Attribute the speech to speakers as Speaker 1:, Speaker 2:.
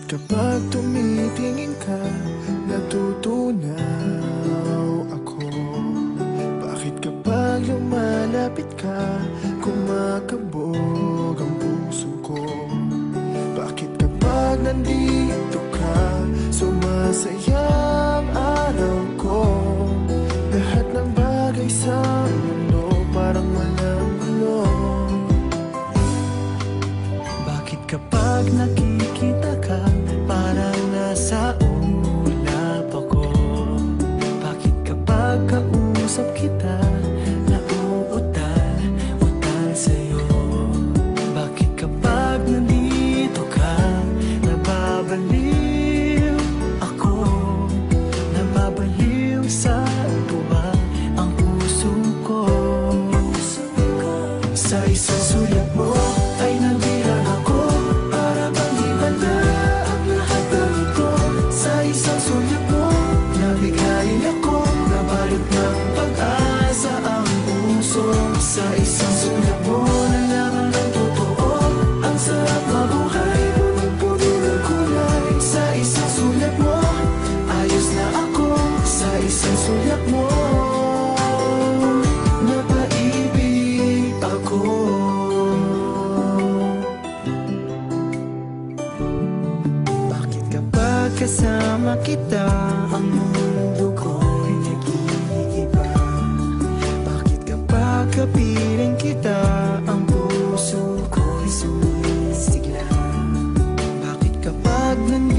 Speaker 1: kapag tumitingin ka, natutunaw ako? Bakit kapag lumalapit ka, kumakabog ang puso ko? Bakit kapag nandito ka, sumasaya ang araw ko? Lahat ng bagay sa mundo parang walang gulo. Bakit kapag nakikita ka, parang nasa ulap ako? Bakit kapag kausap kita, nauutal-utal sa'yo? Bakit kapag nandito ka, nababaliw ako? Nababaliw sa tuwa ang puso ko. Sa isang sulat mo ay nabilang ako, para bang ibanda ang lahat ng ito. Sa isang sulat mo, nabiglayin ako, nabalot ng pag-asa ang puso. Sa isang sulat mo, nalaman ng totoo, ang sarap mabuhay, punong-puno ng kulay. Sa isang sulat mo, ayos na ako. Sa isang sulat mo, napaibig ako. Bakit kapag kasama kita, ang mundo ko'y nag-iiba? Bakit kapag kapiling kita, ang puso ko'y sumisigla? Bakit kapag nandito